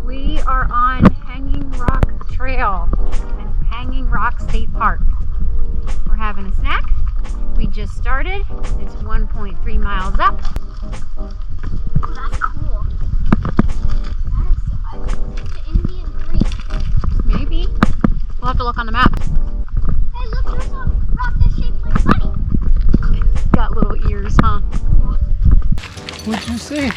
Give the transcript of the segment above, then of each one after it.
We are on Hanging Rock Trail in Hanging Rock State Park. We're having a snack. We just started. It's 1.3 miles up. Oh, that's cool. That is the Indian Creek. Maybe. We'll have to look on the map. Hey, look, there's a rock that's shaped like a bunny. Got little ears, huh? Yeah. What'd you say?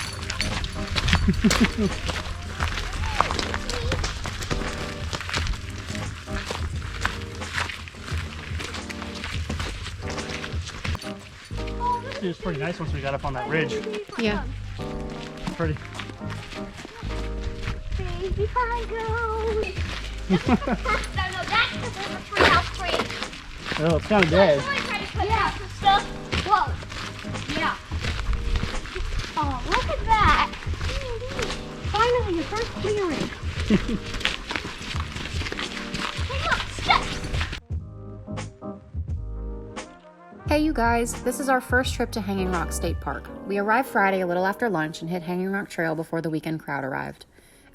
It was pretty nice once we got up on that ridge. Yeah. Pretty. Baby Fargo. No, that's because there's a treehouse creek. Oh, it's kind of dead. Yeah. Stuff. Whoa. Yeah. Oh, look at that. Finally, your first clearing. Hey, look, steps. Hey you guys, this is our first trip to Hanging Rock State Park. We arrived Friday a little after lunch and hit Hanging Rock Trail before the weekend crowd arrived.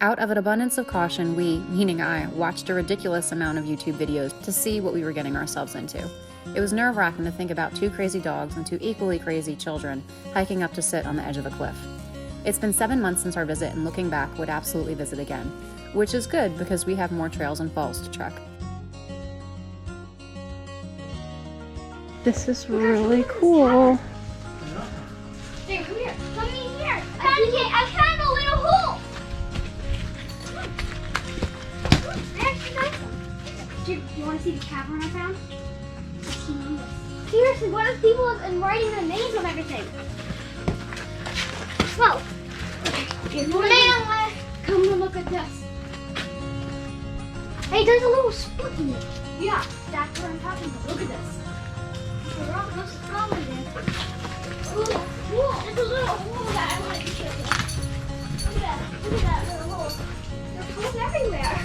Out of an abundance of caution, we, meaning I, watched a ridiculous amount of YouTube videos to see what we were getting ourselves into. It was nerve-wracking to think about two crazy dogs and two equally crazy children hiking up to sit on the edge of a cliff. It's been 7 months since our visit, and looking back, would absolutely visit again, which is good because we have more trails and falls to trek. This is really cool. Hey, come here. Come in here. I found a little hole. There's nice one. Do you want to see the cavern I found? It's humongous. Seriously, what if people have been writing their names on everything? Whoa. Man, come and look at this. Hey, there's a little split in it. Yeah, that's what I'm talking about. Look at this. The rock looks stronger than. Ooh, cool. There's a little hole that I wanted to show you. Look at that. Look at that little hole. There's holes everywhere.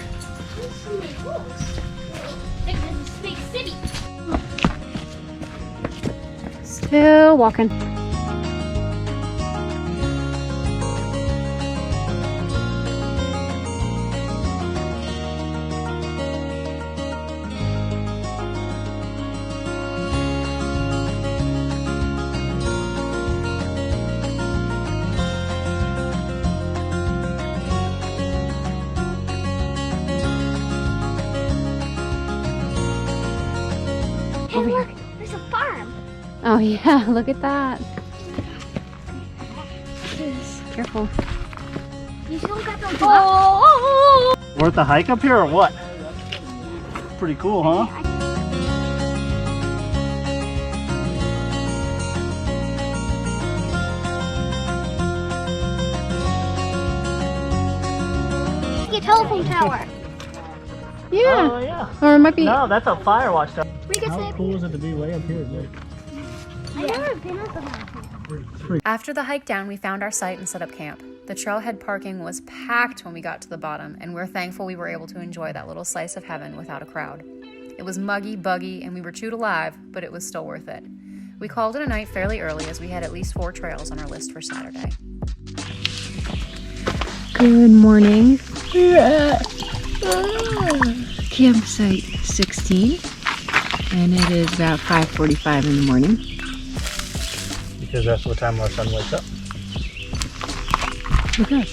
There's so many holes. Like this big city. Still walking. Hey, look. There's a farm. Oh yeah, look at that. Careful. You still got those. Oh! Worth a hike up here or what? Pretty cool, huh? A telephone tower. Yeah. Oh, yeah. Or it might be. No, that's a fire watch tower. We can How say cool is it to be way up here, Jake? I've never been up there. After the hike down, we found our site and set up camp. The trailhead parking was packed when we got to the bottom, and we're thankful we were able to enjoy that little slice of heaven without a crowd. It was muggy, buggy, and we were chewed alive, but it was still worth it. We called it a night fairly early as we had at least 4 trails on our list for Saturday. Good morning. We're at campsite 16, and it is about 5:45 in the morning. Because that's what time our son wakes up. Look at us.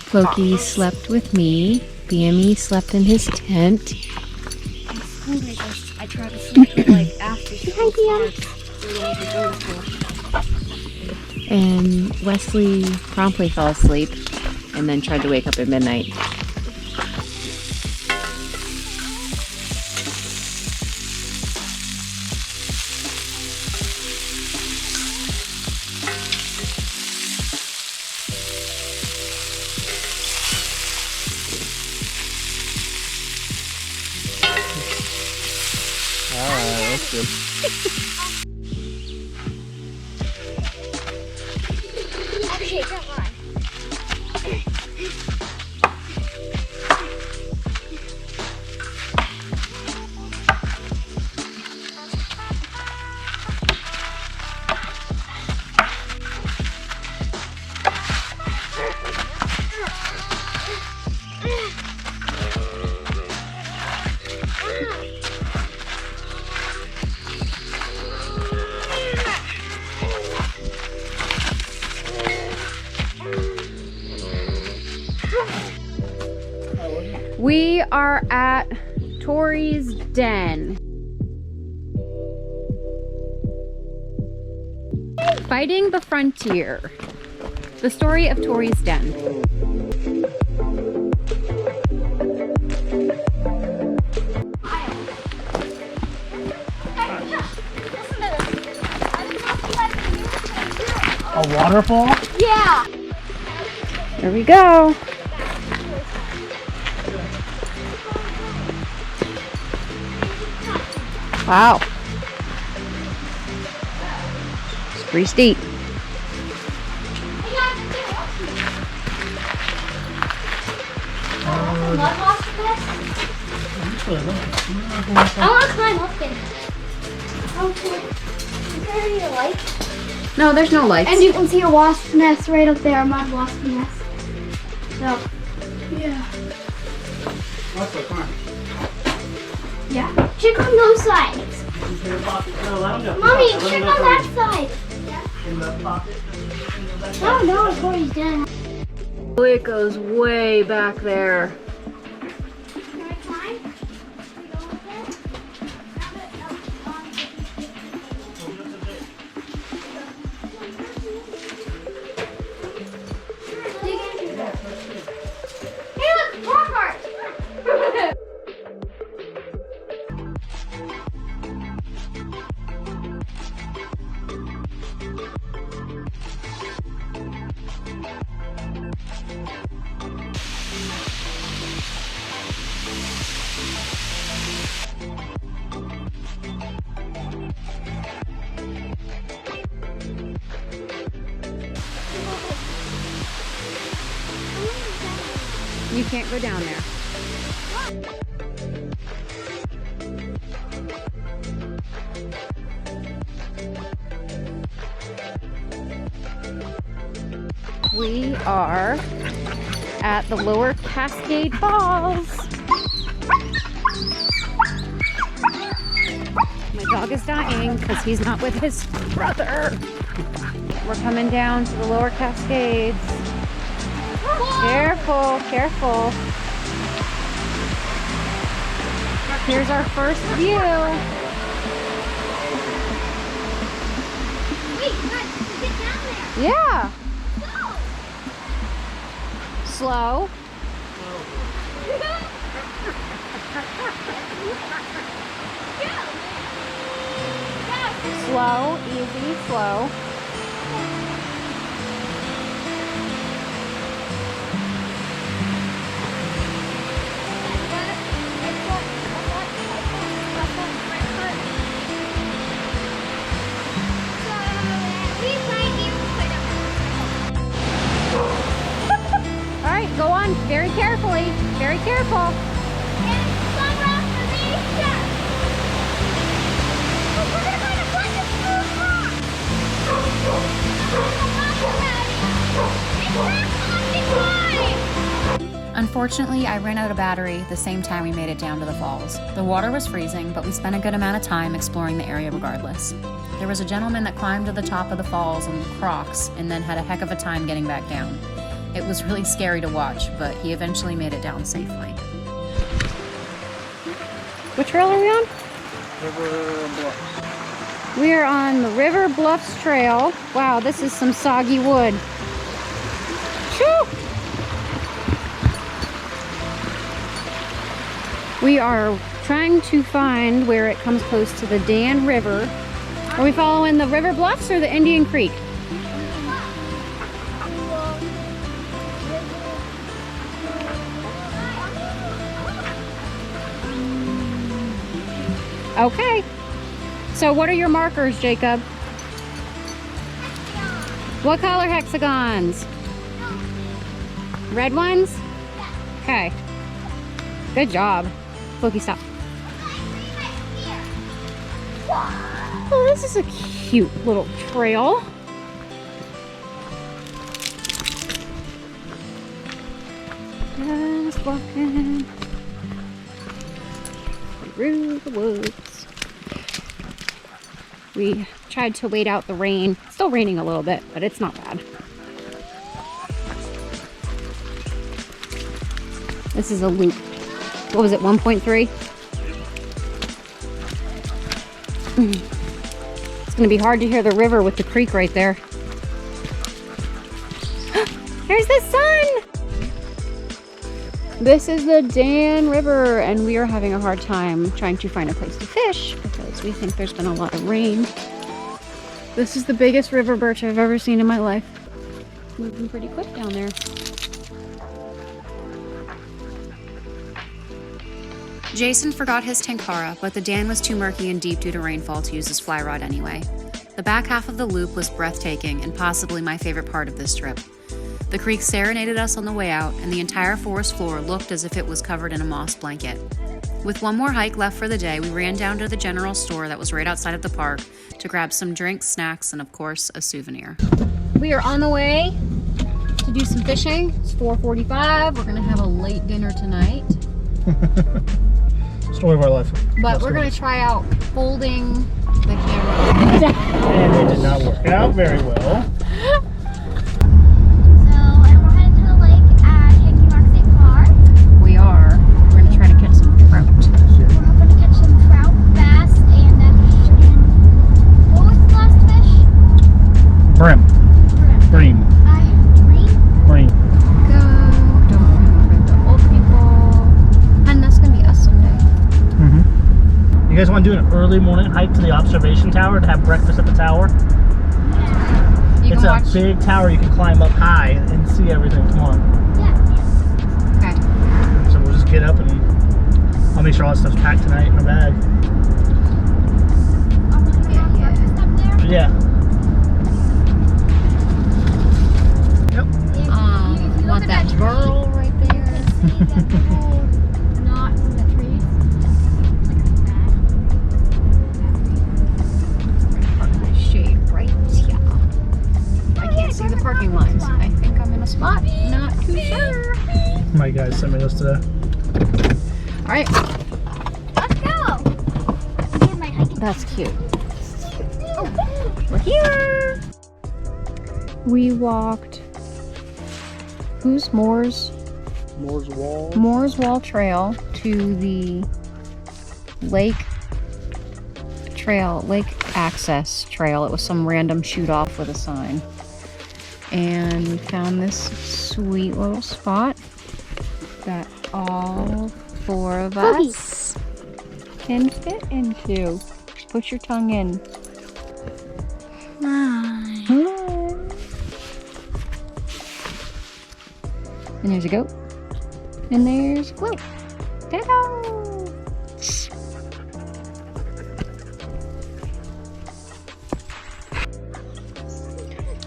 Floki slept with me. Bammy slept in his tent. I try to sleep like after school starts. And Wesley promptly fell asleep and then tried to wake up at midnight. Alright, that's good. Okay, come on. We are at Tori's Den. Fighting the Frontier. The story of Tori's Den. A waterfall? Yeah. Here we go. Wow. It's pretty steep. I want to climb up there. Is there any light? No, there's no lights. And you can see a wasp nest right up there, a mud wasp nest. So, yeah. Yeah. Check on those sides. Mommy, check on that side. Oh no, it's Tori's Den. Oh, it goes way back there. Can I climb? Can we go up there? Dig into it. Hey, look, more cars. You can't go down there. We are at the Lower Cascade Falls. My dog is dying because he's not with his brother. We're coming down to the Lower Cascades. Careful, careful. Here's our first view. Wait, guys, get down there. Yeah. Go. Slow. Slow, easy, slow. All right, go on very carefully. Very careful. Unfortunately, I ran out of battery the same time we made it down to the falls. The water was freezing, but we spent a good amount of time exploring the area regardless. There was a gentleman that climbed to the top of the falls in Crocs and then had a heck of a time getting back down. It was really scary to watch, but he eventually made it down safely. What trail are we on? River Bluff. We are on the River Bluffs Trail. Wow, this is some soggy wood. Shoo! We are trying to find where it comes close to the Dan River. Are we following the River Bluffs or the Indian Creek? Okay. So what are your markers, Jacob? What color hexagons? Red ones? Okay. Good job. Loki, stop. Oh, this is a cute little trail. Just walking through the woods. We tried to wait out the rain. It's still raining a little bit, but it's not bad. This is a loop. What was it, 1.3? It's gonna be hard to hear the river with the creek right there. There's the sun! This is the Dan River, and we are having a hard time trying to find a place to fish because we think there's been a lot of rain. This is the biggest river birch I've ever seen in my life. Moving pretty quick down there. Jason forgot his tenkara, but the Dan was too murky and deep due to rainfall to use his fly rod anyway. The back half of the loop was breathtaking and possibly my favorite part of this trip. The creek serenaded us on the way out, and the entire forest floor looked as if it was covered in a moss blanket. With one more hike left for the day, we ran down to the general store that was right outside of the park to grab some drinks, snacks, and of course, a souvenir. We are on the way to do some fishing. It's 4:45. We're gonna have a late dinner tonight. Story of our life. But we're gonna try out folding the camera. And it did not work out very well. And we're headed to the lake at Hanging Rock State Park. We are. We're gonna try to catch some trout. We're hoping to catch some trout, bass, and what was the last fish? Brim. Bream. Green? Bream. Go. Don't remember the old people. And that's gonna be us someday. You guys want to do an early morning hike to the observation tower to have breakfast at the tower? Yeah. You It's can a watch. big tower. You can climb up high and see everything. Come on. Yeah. Okay. So we'll just get up and I'll make sure all that stuff's packed tonight in our bag. Breakfast up there? Yeah. Yep. If you look Want at that tree, burl right you there? can see the little knots in the trees. Shade right here. I can't see the parking lines. I think I'm in a spot. Not too sure. My guys sent me this today. All right. Let's go. Here's my hiking. That's cute. We're here. We walked Moore's Wall Trail to the lake access trail. It was some random shoot off with a sign. And we found this sweet little spot that all four of us can fit into. Put your tongue in. And there's a goat. And there's a float. Ta-da!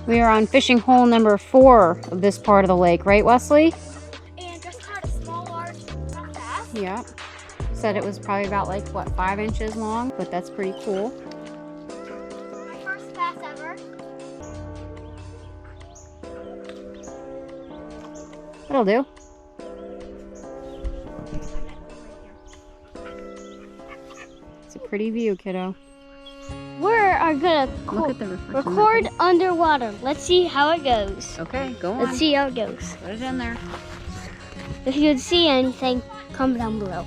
We are on fishing hole number 4 of this part of the lake, right, Wesley? And just caught a small, large bass. Yeah. Said it was probably about like, what, 5 inches long, but that's pretty cool. My first bass ever. That'll do. It's a pretty view, kiddo. We're gonna Look at the reflection. record underwater. Let's see how it goes. Okay, go on. Let's see how it goes. Put it in there. If you can see anything, comment down below.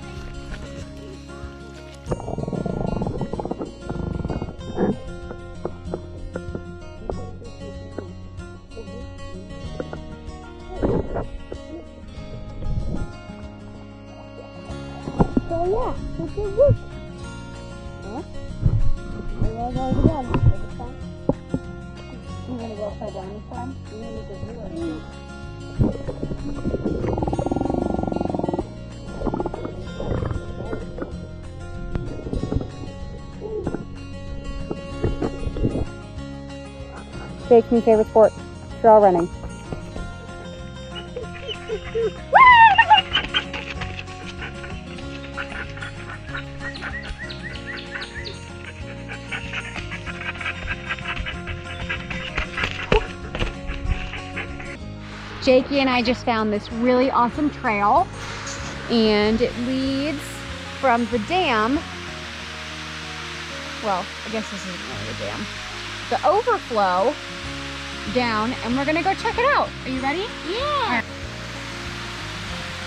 So yeah, it's a whoop. Huh? I'm gonna go upside down this time. I'm gonna make a view. Jake's new favorite sport, trail running. Jakey and I just found this really awesome trail, and it leads from the dam. Well, I guess this isn't really the dam. The overflow down, and we're gonna go check it out. Are you ready? Yeah.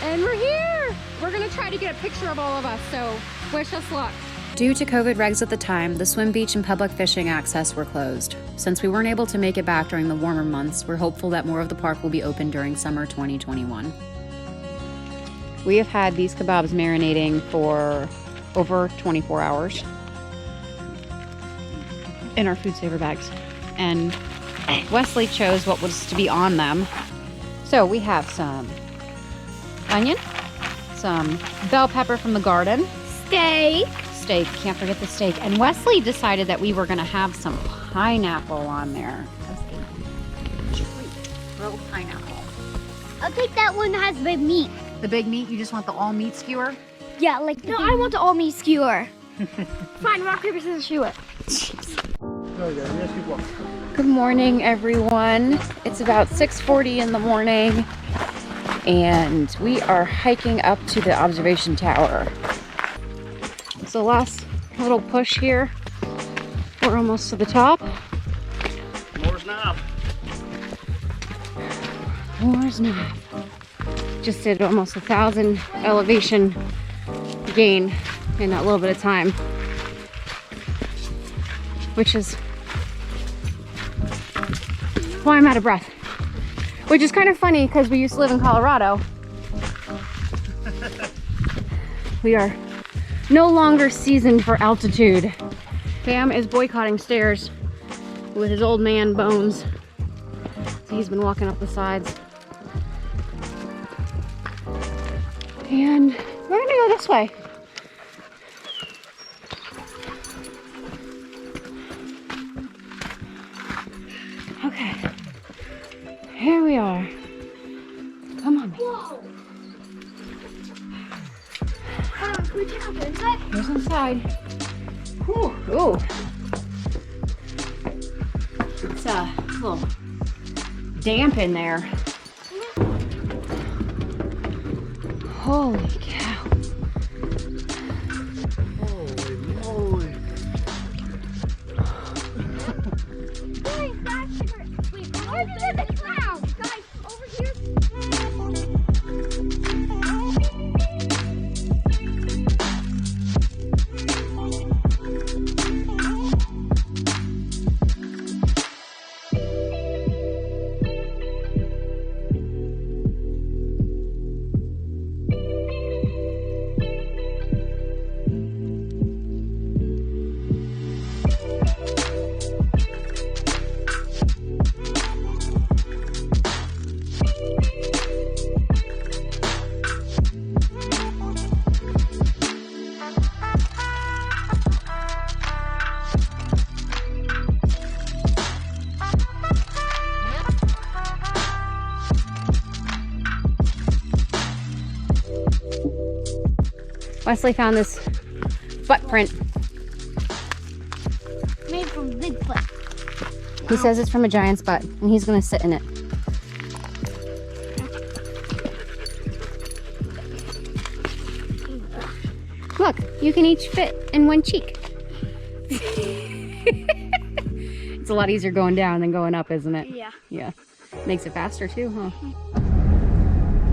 And we're here! We're gonna try to get a picture of all of us, so wish us luck. Due to COVID regs at the time, the swim beach and public fishing access were closed. Since we weren't able to make it back during the warmer months, we're hopeful that more of the park will be open during summer 2021. We have had these kebabs marinating for over 24 hours in our food saver bags. And Wesley chose what was to be on them. So we have some onion, some bell pepper from the garden, Steak. can't forget the steak. And Wesley decided that we were gonna have some pineapple on there. Little pineapple. I'll take that one that has big meat. The big meat, you just want the all meat skewer? Yeah, like no, I want the all meat skewer. Fine, rock, paper, scissors, shoot it. Good morning, everyone. It's about 6:40 in the morning, and we are hiking up to the observation tower. So last little push here. We're almost to the top. Moore's Knob. Moore's Knob. Just did almost 1,000 elevation gain in that little bit of time, which is why I'm out of breath. Which is kind of funny because we used to live in Colorado. We are no longer seasoned for altitude. Sam is boycotting stairs with his old man bones. So he's been walking up the sides. And we're gonna go this way. Okay, here we are. Come on. Whoa. Can we check out the inside? Here's inside. Whew. Ooh. It's a little damp in there. Holy cow. Holy moly. Guys, that's wait, why did you get the clouds? Guys, over here. Wesley found this butt print. Made from Bigfoot. He says it's from a giant's butt, and he's gonna sit in it. Look, you can each fit in one cheek. It's a lot easier going down than going up, isn't it? Yeah. Yeah. Makes it faster too, huh?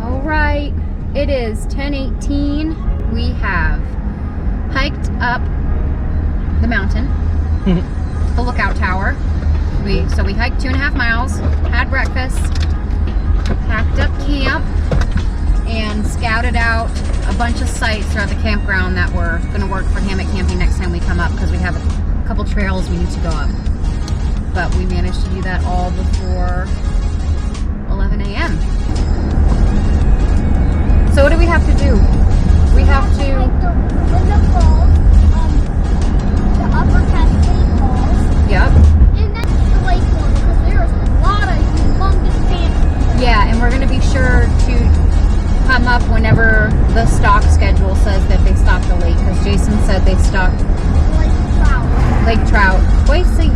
All right, it is 10:18. We have hiked up the mountain, the lookout tower. So we hiked 2.5 miles, had breakfast, packed up camp, and scouted out a bunch of sites throughout the campground that were going to work for hammock camping next time we come up, because we have a couple trails we need to go up. But we managed to do that all before 11 a.m. So what do we have to do? We have to... The falls, the upper Cascade Falls. Yep. And then the lake one, because there's a lot of humongous pandas. Yeah, and we're going to be sure to come up whenever the stock schedule says that they stock the lake, because Jason said they stock Like trout. lake trout twice a